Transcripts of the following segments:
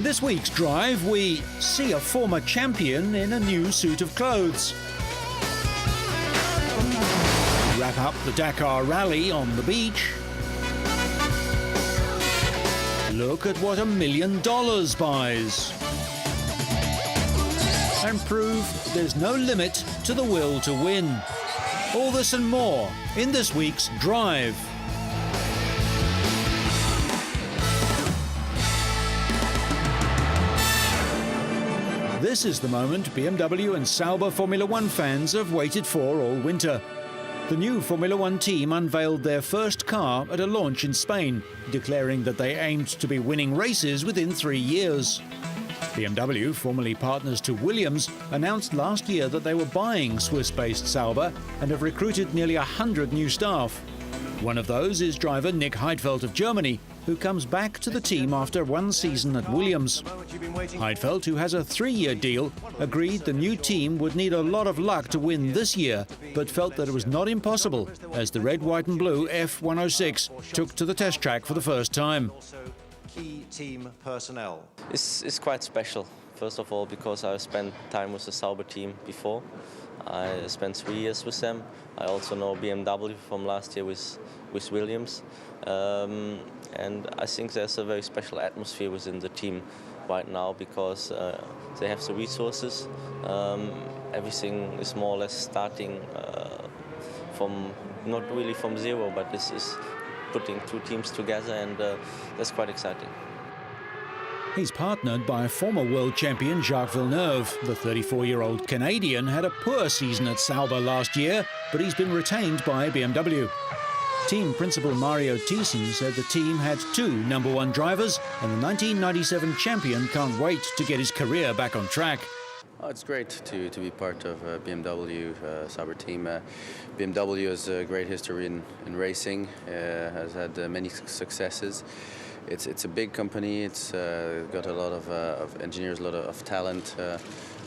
this week's drive, we see a former champion in a new suit of clothes. Wrap up the Dakar Rally on the beach. Look at what $1 million buys. And prove there's no limit to the will to win. All this and more in this week's Drive. This is the moment BMW and Sauber Formula One fans have waited for all winter. The new Formula One team unveiled their first car at a launch in Spain, declaring that they aimed to be winning races within 3 years. BMW, formerly partners to Williams, announced last year that they were buying Swiss-based Sauber and have recruited nearly 100 new staff. One of those is driver Lars Heidfeld of Germany, who comes back to the team after one season at Williams. Heidfeld, who has a 3-year deal, agreed the new team would need a lot of luck to win this year, but felt that it was not impossible as the red, white and blue F106 took to the test track for the first time. Key team personnel. It's quite special, first of all, because I spent time with the Sauber team before. I spent 3 years with them. I also know BMW from last year with Williams. And I think there's a very special atmosphere within the team right now because they have the resources. Everything is more or less starting from, not really from zero, but this is putting two teams together, and that's quite exciting. He's partnered by former world champion Jacques Villeneuve. The 34-year-old Canadian had a poor season at Sauber last year, but he's been retained by BMW. Team principal Mario Thiessen said the team had 2 number 1 drivers, and the 1997 champion can't wait to get his career back on track. Oh, it's great to be part of BMW Sauber team. BMW has a great history in racing, has had many successes. It's a big company. It's got a lot of engineers, a lot of talent,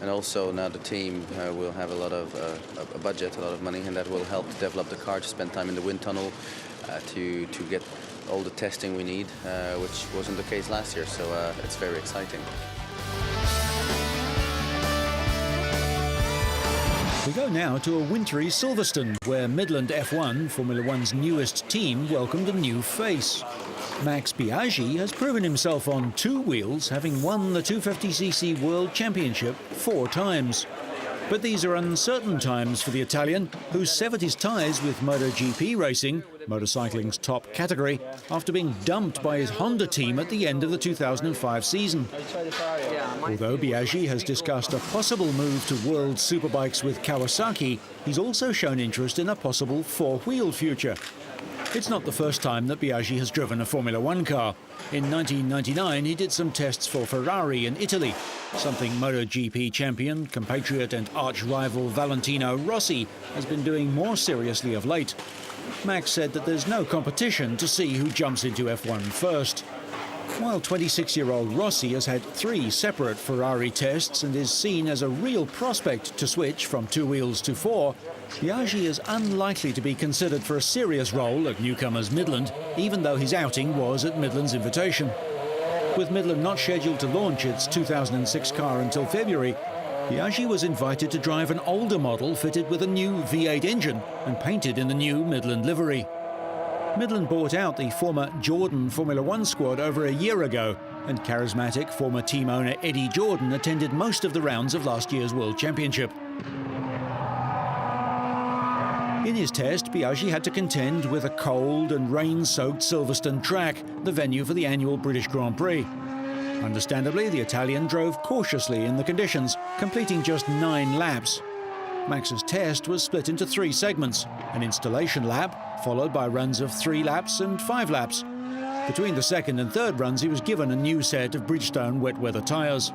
and also now the team will have a lot of a budget, a lot of money, and that will help to develop the car, to spend time in the wind tunnel, to get all the testing we need, which wasn't the case last year. So it's very exciting. We go now to a wintry Silverstone, where Midland F1, Formula One's newest team, welcomed a new face. Max Biaggi has proven himself on 2 wheels, having won the 250cc World Championship 4 times. But these are uncertain times for the Italian, who severed his ties with MotoGP racing, motorcycling's top category, after being dumped by his Honda team at the end of the 2005 season. Although Biaggi has discussed a possible move to World Superbikes with Kawasaki, he's also shown interest in a possible 4-wheel future. It's not the first time that Biaggi has driven a Formula One car. In 1999, he did some tests for Ferrari in Italy, something MotoGP champion, compatriot and arch-rival Valentino Rossi has been doing more seriously of late. Max said that there's no competition to see who jumps into F1 first. While 26-year-old Rossi has had 3 separate Ferrari tests and is seen as a real prospect to switch from 2 wheels to 4, Biaggi is unlikely to be considered for a serious role at newcomers Midland, even though his outing was at Midland's invitation. With Midland not scheduled to launch its 2006 car until February, Biaggi was invited to drive an older model fitted with a new V8 engine and painted in the new Midland livery. Midland bought out the former Jordan Formula One squad over a year ago, and charismatic former team owner Eddie Jordan attended most of the rounds of last year's World Championship. In his test, Biaggi had to contend with a cold and rain-soaked Silverstone track, the venue for the annual British Grand Prix. Understandably, the Italian drove cautiously in the conditions, completing just 9 laps. Max's test was split into 3 segments, an installation lap, followed by runs of 3 laps and 5 laps. Between the second and third runs, he was given a new set of Bridgestone wet-weather tyres.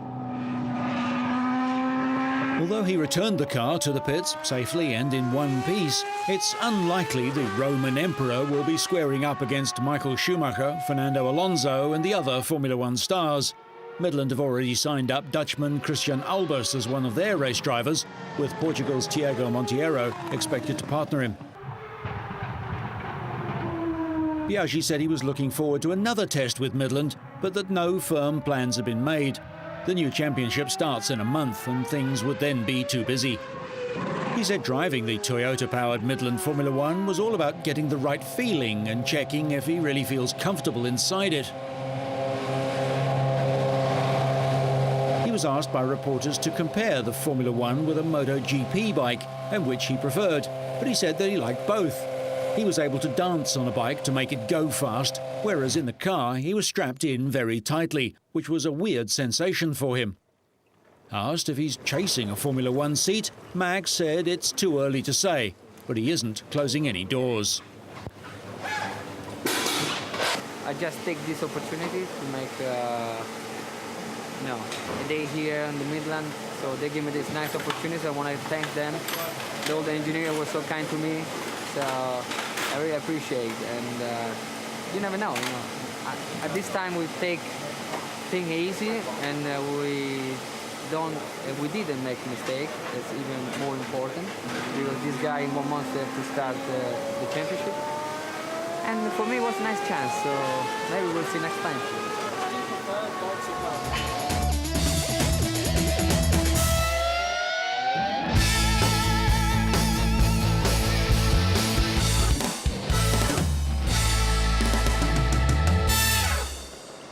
Although he returned the car to the pits safely and in one piece, it's unlikely the Roman Emperor will be squaring up against Michael Schumacher, Fernando Alonso and the other Formula One stars. Midland have already signed up Dutchman Christian Albers as one of their race drivers, with Portugal's Tiago Monteiro expected to partner him. Biaggi said he was looking forward to another test with Midland, but that no firm plans have been made. The new championship starts in a month and things would then be too busy. He said driving the Toyota-powered Midland Formula One was all about getting the right feeling and checking if he really feels comfortable inside it. He was asked by reporters to compare the Formula One with a MotoGP bike and which he preferred, but he said that he liked both. He was able to dance on a bike to make it go fast, whereas in the car he was strapped in very tightly, which was a weird sensation for him. Asked if he's chasing a Formula One seat, Max said it's too early to say, but he isn't closing any doors. I just take this opportunity to make a day here in the Midland. So they give me this nice opportunity. I want to thank them. All the engineers were so kind to me. So I really appreciate. And you never know. At this time we take things easy, and we didn't make a mistake. That's even more important, because this guy in 1 month have to start the championship. And for me it was a nice chance, so maybe we'll see next time.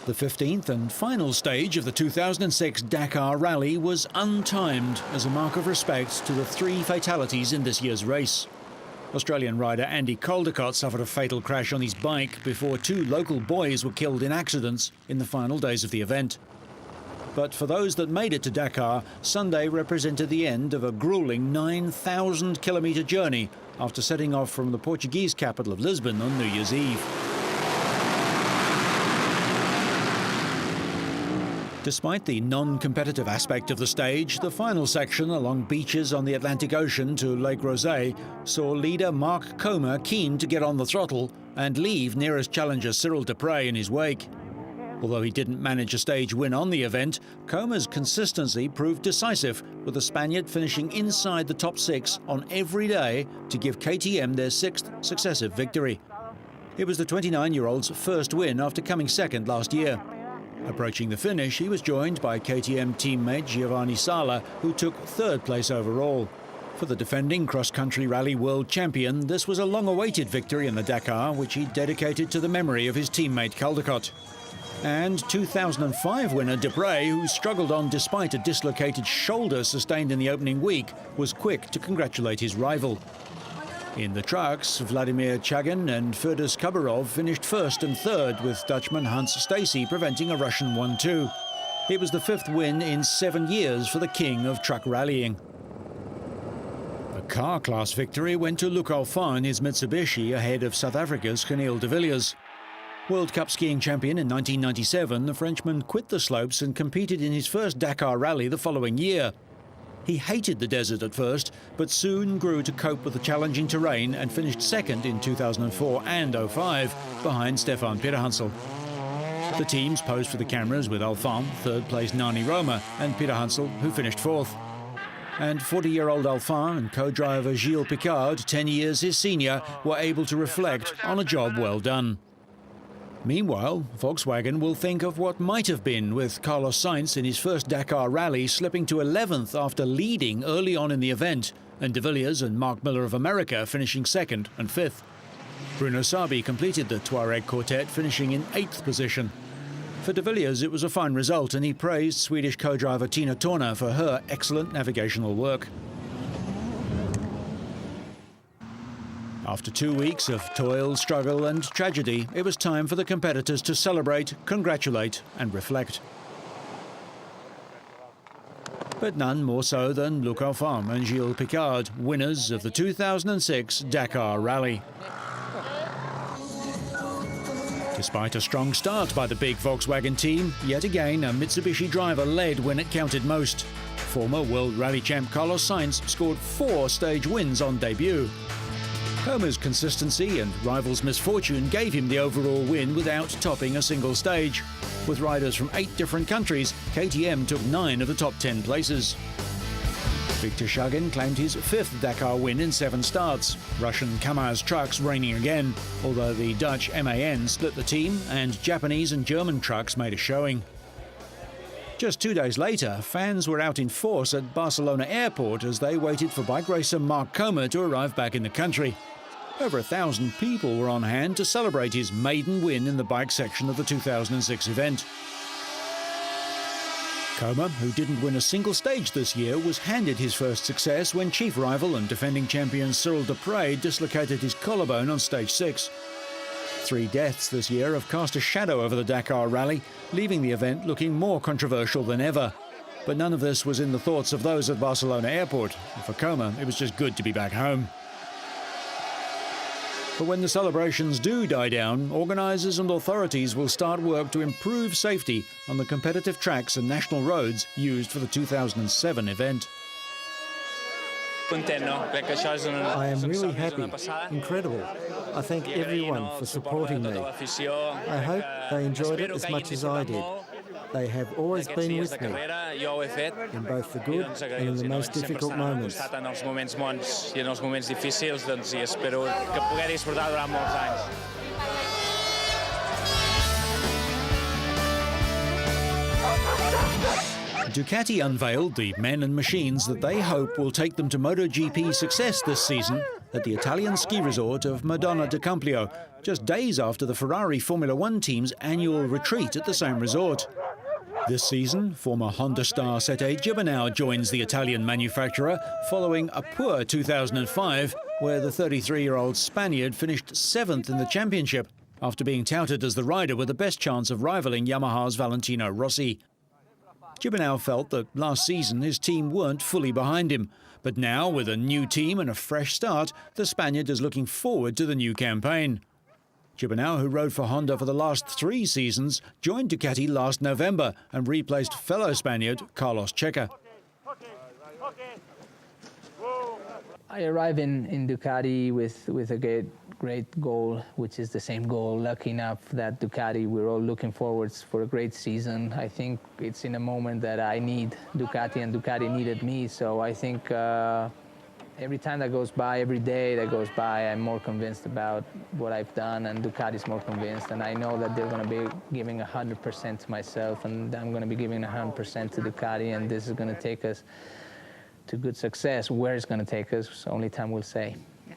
The 15th and final stage of the 2006 Dakar Rally was untimed as a mark of respect to the 3 fatalities in this year's race. Australian rider Andy Caldecott suffered a fatal crash on his bike before 2 local boys were killed in accidents in the final days of the event. But for those that made it to Dakar, Sunday represented the end of a gruelling 9,000-kilometre journey after setting off from the Portuguese capital of Lisbon on New Year's Eve. Despite the non-competitive aspect of the stage, the final section along beaches on the Atlantic Ocean to Lake Rosé saw leader Mark Comer keen to get on the throttle and leave nearest challenger Cyril Dupre in his wake. Although he didn't manage a stage win on the event, Comer's consistency proved decisive, with the Spaniard finishing inside the top 6 on every day to give KTM their 6th successive victory. It was the 29-year-old's first win after coming second last year. Approaching the finish, he was joined by KTM teammate Giovanni Sala, who took 3rd place overall. For the defending cross-country rally world champion, this was a long-awaited victory in the Dakar, which he dedicated to the memory of his teammate Caldecott. And 2005 winner Dupre, who struggled on despite a dislocated shoulder sustained in the opening week, was quick to congratulate his rival. In the trucks, Vladimir Chagin and Ferdus Kabarov finished 1st and 3rd, with Dutchman Hans Stacey preventing a Russian 1-2. It was the 5th win in 7 years for the king of truck rallying. The car class victory went to Luc Alphand in his Mitsubishi ahead of South Africa's Geniel de Villiers. World Cup skiing champion in 1997, the Frenchman quit the slopes and competed in his first Dakar rally the following year. He hated the desert at first, but soon grew to cope with the challenging terrain and finished 2nd in 2004 and 2005, behind Stefan Peterhansel. The teams posed for the cameras with Alphand, 3rd place Nani Roma, and Peterhansel, who finished 4th. And 40-year-old Alphand and co-driver Gilles Picard, 10 years his senior, were able to reflect on a job well done. Meanwhile, Volkswagen will think of what might have been, with Carlos Sainz in his first Dakar rally slipping to 11th after leading early on in the event, and de Villiers and Mark Miller of America finishing 2nd and 5th. Bruno Sabi completed the Touareg quartet, finishing in 8th position. For de Villiers, it was a fine result, and he praised Swedish co-driver Tina Turner for her excellent navigational work. After 2 weeks of toil, struggle and tragedy, it was time for the competitors to celebrate, congratulate and reflect. But none more so than Luc Alphand and Gilles Picard, winners of the 2006 Dakar Rally. Despite a strong start by the big Volkswagen team, yet again a Mitsubishi driver led when it counted most. Former World Rally champ Carlos Sainz scored 4 stage wins on debut. Comer's consistency and rivals' misfortune gave him the overall win without topping a single stage. With riders from 8 different countries, KTM took 9 of the top 10 places. Viktor Shagin claimed his 5th Dakar win in 7 starts. Russian Kamaz trucks reigning again, although the Dutch MAN split the team and Japanese and German trucks made a showing. Just 2 days later, fans were out in force at Barcelona airport as they waited for bike racer Mark Comer to arrive back in the country. Over 1,000 people were on hand to celebrate his maiden win in the bike section of the 2006 event. Comer, who didn't win a single stage this year, was handed his first success when chief rival and defending champion Cyril Dupre dislocated his collarbone on stage 6. 3 deaths this year have cast a shadow over the Dakar rally, leaving the event looking more controversial than ever. But none of this was in the thoughts of those at Barcelona airport. For Comer, it was just good to be back home. But when the celebrations do die down, organisers and authorities will start work to improve safety on the competitive tracks and national roads used for the 2007 event. I am really happy, incredible. I thank everyone for supporting me. I hope they enjoyed it as much as I did. They have always been with me, in both the good and in the most difficult moments. Ducati unveiled the men and machines that they hope will take them to MotoGP success this season at the Italian ski resort of Madonna di Campiglio, just days after the Ferrari Formula One team's annual retreat at the same resort. This season, former Honda star Sete Gibernau joins the Italian manufacturer following a poor 2005, where the 33-year-old Spaniard finished 7th in the championship after being touted as the rider with the best chance of rivaling Yamaha's Valentino Rossi. Gibernau felt that last season his team weren't fully behind him, but now, with a new team and a fresh start, the Spaniard is looking forward to the new campaign. Gibernau, who rode for Honda for the last 3 seasons, joined Ducati last November and replaced fellow Spaniard Carlos Checa. I arrived in Ducati with a great goal, which is the same goal. Lucky enough that Ducati, we're all looking forwards for a great season. I think it's in a moment that I need Ducati and Ducati needed me. So I think every time that goes by, every day that goes by, I'm more convinced about what I've done, and Ducati's more convinced. And I know that they're going to be giving 100% to myself, and I'm going to be giving 100% to Ducati, and this is going to take us to good success. Where it's going to take us, only time will say.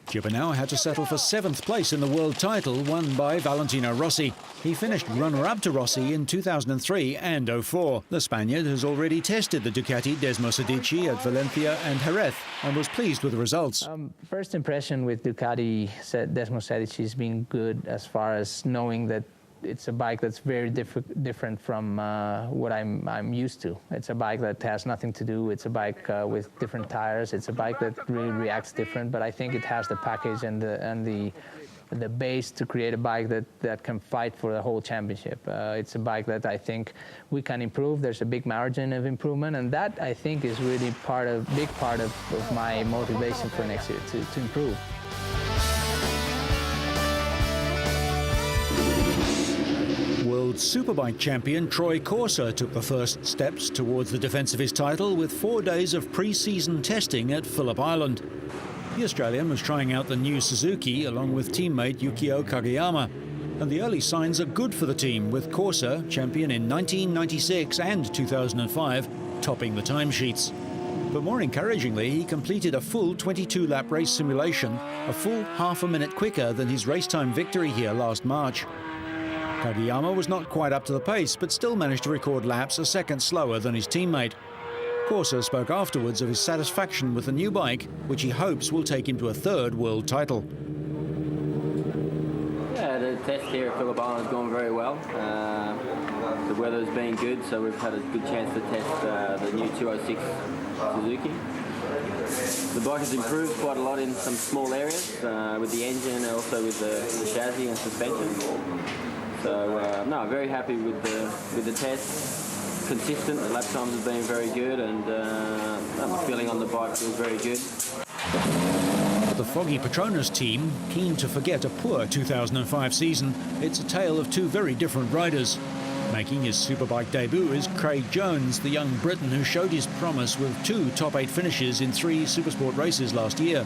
Gibernau had to settle for 7th place in the world title won by Valentino Rossi. He finished runner-up to Rossi in 2003 and 2004. The Spaniard has already tested the Ducati Desmo Sedici at Valencia and Jerez and was pleased with the results. First impression with Ducati Desmo Sedici has been good, as far as knowing that it's a bike that's very different from what I'm used to. It's a bike that has nothing to do. It's a bike with different tires. It's a bike that really reacts different, but I think it has the package and the base to create a bike that can fight for the whole championship. It's a bike that I think we can improve. There's a big margin of improvement, and that I think is really big part of my motivation for next year, to improve. World Superbike champion Troy Corser took the first steps towards the defence of his title with 4 days of pre-season testing at Phillip Island. The Australian was trying out the new Suzuki along with teammate Yukio Kageyama, and the early signs are good for the team, with Corser, champion in 1996 and 2005, topping the timesheets. But more encouragingly, he completed a full 22-lap race simulation, a full half a minute quicker than his racetime victory here last March. Kageyama was not quite up to the pace, but still managed to record laps a second slower than his teammate. Corser spoke afterwards of his satisfaction with the new bike, which he hopes will take him to a 3rd world title. Yeah, the test here at Phillip Island is going very well. The weather's been good, so we've had a good chance to test the new 206 Suzuki. The bike has improved quite a lot in some small areas, with the engine and also with the chassis and suspension. So no, very happy with the test. Consistent, the lap times have been very good, and the feeling on the bike feels very good. The Foggy Petronas team, keen to forget a poor 2005 season, it's a tale of 2 very different riders. Making his superbike debut is Craig Jones, the young Briton who showed his promise with 2 top-8 finishes in 3 Supersport races last year.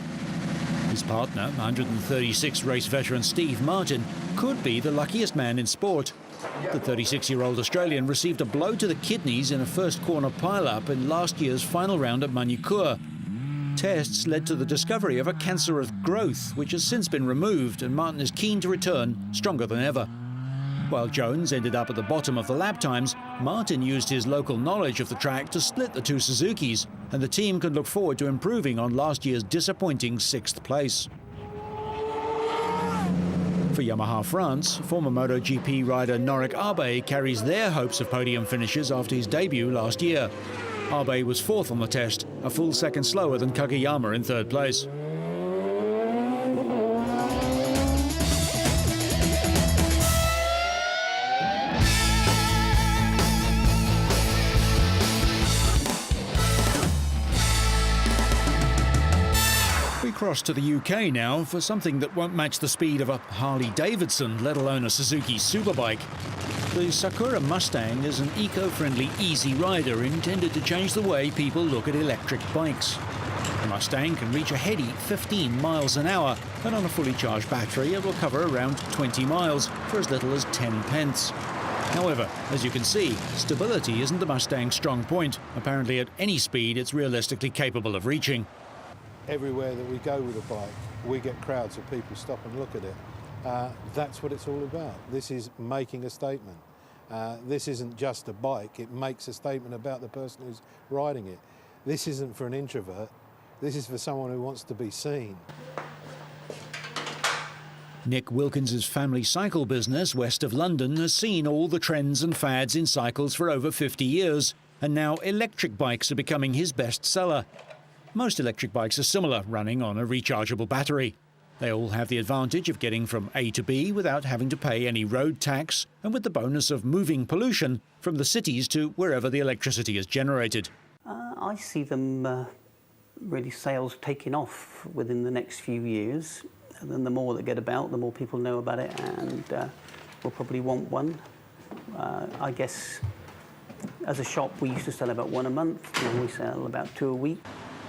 His partner, 136 race veteran Steve Martin, could be the luckiest man in sport. The 36-year-old Australian received a blow to the kidneys in a first corner pile-up in last year's final round at Manukur. Tests led to the discovery of a cancerous growth, which has since been removed, and Martin is keen to return stronger than ever. While Jones ended up at the bottom of the lap times, Martin used his local knowledge of the track to split the 2 Suzukis, and the team can look forward to improving on last year's disappointing 6th place. For Yamaha France, former MotoGP rider Norik Abe carries their hopes of podium finishes after his debut last year. Abe was 4th on the test, a full second slower than Kageyama in 3rd place. We cross to the UK now for something that won't match the speed of a Harley-Davidson, let alone a Suzuki Superbike. The Sakura Mustang is an eco-friendly, easy rider intended to change the way people look at electric bikes. The Mustang can reach a heady 15 miles an hour, and on a fully charged battery it will cover around 20 miles for as little as 10 pence. However, as you can see, stability isn't the Mustang's strong point. Apparently at any speed it's realistically capable of reaching. Everywhere that we go with a bike, we get crowds of people stop and look at it. That's what it's all about. This is making a statement. This isn't just a bike, it makes a statement about the person who's riding it. This isn't for an introvert, this is for someone who wants to be seen. Nick Wilkins's family cycle business west of London has seen all the trends and fads in cycles for over 50 years, and now electric bikes are becoming his best seller. Most electric bikes are similar, running on a rechargeable battery. They all have the advantage of getting from A to B without having to pay any road tax, and with the bonus of moving pollution from the cities to wherever the electricity is generated. I see them really sales taking off within the next few years. And then the more that get about, the more people know about it, and will probably want one. I guess as a shop we used to sell about 1 a month, now we sell about 2 a week.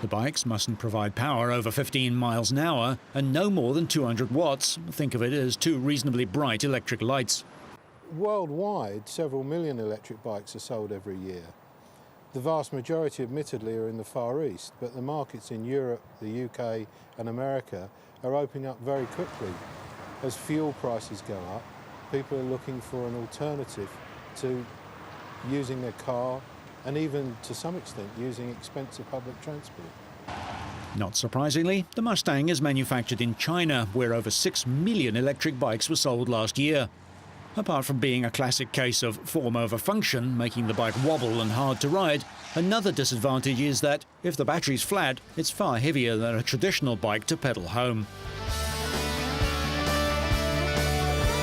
The bikes mustn't provide power over 15 miles an hour and no more than 200 watts. Think of it as 2 reasonably bright electric lights. Worldwide, several million electric bikes are sold every year. The vast majority, admittedly, are in the Far East, but the markets in Europe, the UK and America are opening up very quickly. As fuel prices go up, people are looking for an alternative to using their car, and even to some extent using expensive public transport. Not surprisingly, the Mustang is manufactured in China, where over 6 million electric bikes were sold last year. Apart from being a classic case of form over function, making the bike wobble and hard to ride, another disadvantage is that if the battery's flat, it's far heavier than a traditional bike to pedal home.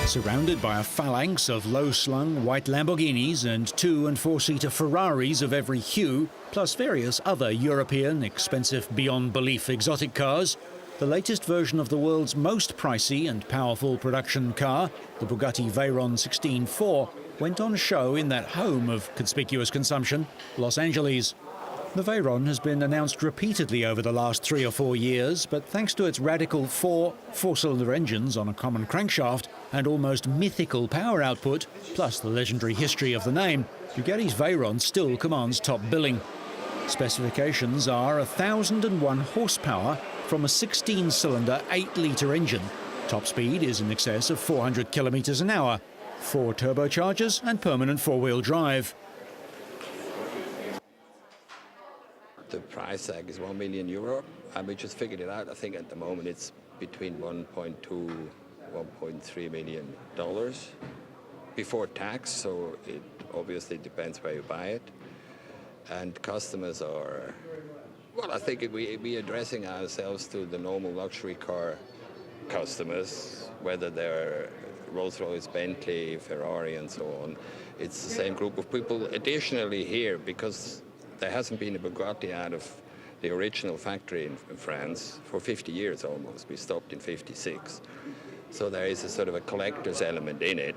Surrounded by a phalanx of low-slung white Lamborghinis and 2- and 4-seater Ferraris of every hue, plus various other European, expensive beyond belief exotic cars, the latest version of the world's most pricey and powerful production car, the Bugatti Veyron 16-4, went on show in that home of conspicuous consumption, Los Angeles. The Veyron has been announced repeatedly over the last 3 or 4 years, but thanks to its radical 4-cylinder engines on a common crankshaft and almost mythical power output, plus the legendary history of the name, Bugatti's Veyron still commands top billing. Specifications are 1,001 horsepower from a 16-cylinder 8-litre engine. Top speed is in excess of 400 kilometres an hour, 4 turbochargers and permanent 4-wheel drive. The price tag is €1 million, and we just figured it out. I think at the moment it's between $1.2, $1.3 million before tax, so it obviously depends where you buy it. And customers are, well, I think we're addressing ourselves to the normal luxury car customers, whether they're Rolls-Royce, Bentley, Ferrari, and so on. It's the same group of people. Additionally here, because there hasn't been a Bugatti out of the original factory in France for 50 years almost. We stopped in 56. So there is a sort of a collector's element in it.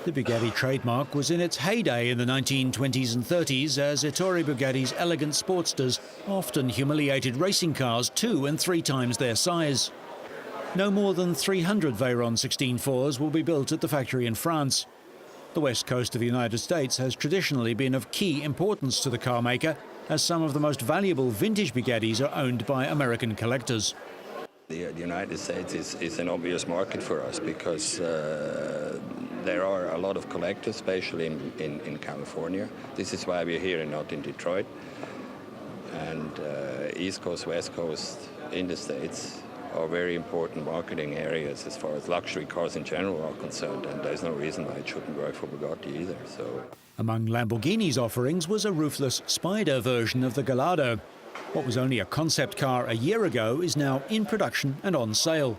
The Bugatti trademark was in its heyday in the 1920s and 30s as Ettore Bugatti's elegant sportsters often humiliated racing cars 2 and 3 times their size. No more than 300 Veyron 16.4s will be built at the factory in France. The west coast of the United States has traditionally been of key importance to the car maker, as some of the most valuable vintage Bugattis are owned by American collectors. The United States is an obvious market for us because there are a lot of collectors, especially in California. This is why we're here and not in Detroit. And East Coast, West Coast in the States are very important marketing areas as far as luxury cars in general are concerned, and there's no reason why it shouldn't work for Bugatti either. So, among Lamborghini's offerings was a roofless Spider version of the Gallardo. What was only a concept car a year ago is now in production and on sale.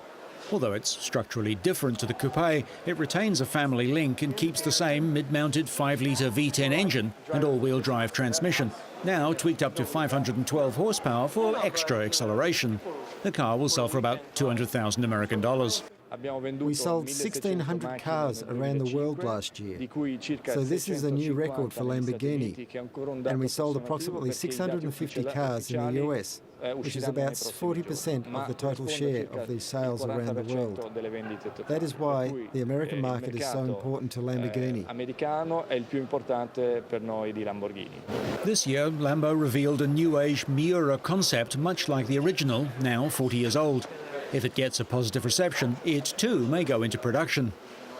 Although it's structurally different to the coupe, it retains a family link and keeps the same mid-mounted 5-litre V10 engine and all-wheel drive transmission, now tweaked up to 512 horsepower for extra acceleration. The car will sell for about $200,000 American dollars. We sold 1,600 cars around the world last year, so this is a new record for Lamborghini. And we sold approximately 650 cars in the US, which is about 40% of the total share of these sales around the world. That is why the American market is so important to Lamborghini. This year, Lambo revealed a new-age Miura concept much like the original, now 40 years old. If it gets a positive reception, it too may go into production.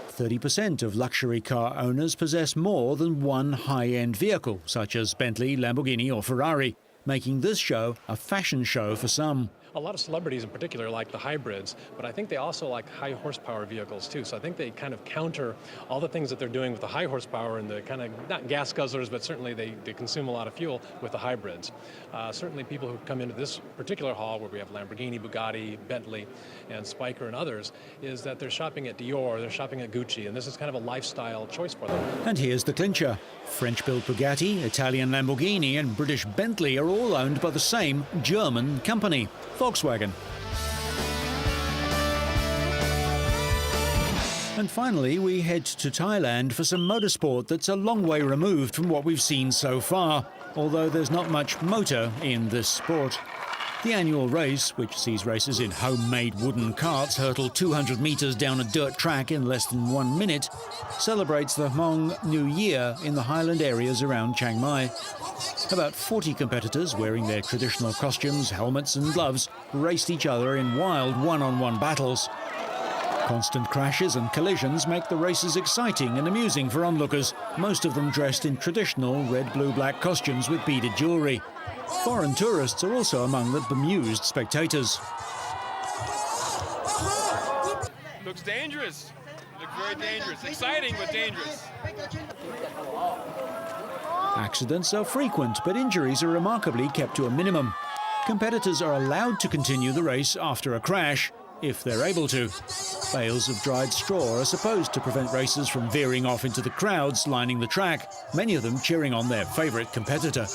30% of luxury car owners possess more than one high-end vehicle, such as Bentley, Lamborghini or Ferrari, making this show a fashion show for some. A lot of celebrities in particular like the hybrids, but I think they also like high horsepower vehicles too. So I think they kind of counter all the things that they're doing with the high horsepower and the kind of, not gas guzzlers, but certainly they consume a lot of fuel with the hybrids. Certainly people who come into this particular hall where we have Lamborghini, Bugatti, Bentley, and Spyker and others, is that they're shopping at Dior, they're shopping at Gucci, and this is kind of a lifestyle choice for them. And here's the clincher. French-built Bugatti, Italian Lamborghini and British Bentley are all owned by the same German company, Volkswagen. And finally, we head to Thailand for some motorsport that's a long way removed from what we've seen so far, although there's not much motor in this sport. The annual race, which sees racers in homemade wooden carts hurtle 200 metres down a dirt track in less than 1 minute, celebrates the Hmong New Year in the highland areas around Chiang Mai. About 40 competitors, wearing their traditional costumes, helmets and gloves, raced each other in wild one-on-one battles. Constant crashes and collisions make the races exciting and amusing for onlookers, most of them dressed in traditional red, blue, black costumes with beaded jewellery. Foreign tourists are also among the bemused spectators. Looks dangerous. Looks very dangerous. Exciting, but dangerous. Accidents are frequent, but injuries are remarkably kept to a minimum. Competitors are allowed to continue the race after a crash, if they're able to. Bales of dried straw are supposed to prevent racers from veering off into the crowds lining the track, many of them cheering on their favourite competitor.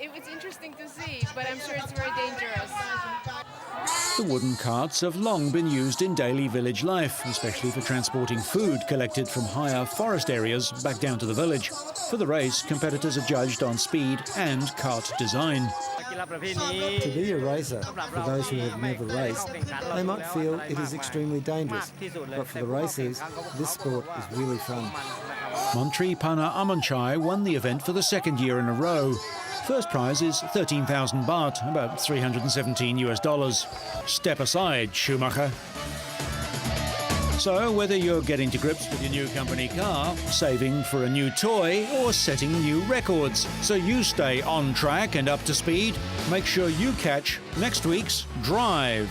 It's interesting to see, but I'm sure it's very dangerous. The wooden carts have long been used in daily village life, especially for transporting food collected from higher forest areas back down to the village. For the race, competitors are judged on speed and cart design. To be a racer, for those who have never raced, they might feel it is extremely dangerous, but for the racers, this sport is really fun. Montri Pana Amonchai won the event for the second year in a row. First prize is 13,000 baht, about $317. Step aside, Schumacher. So, whether you're getting to grips with your new company car, saving for a new toy, or setting new records, so you stay on track and up to speed, make sure you catch next week's Drive.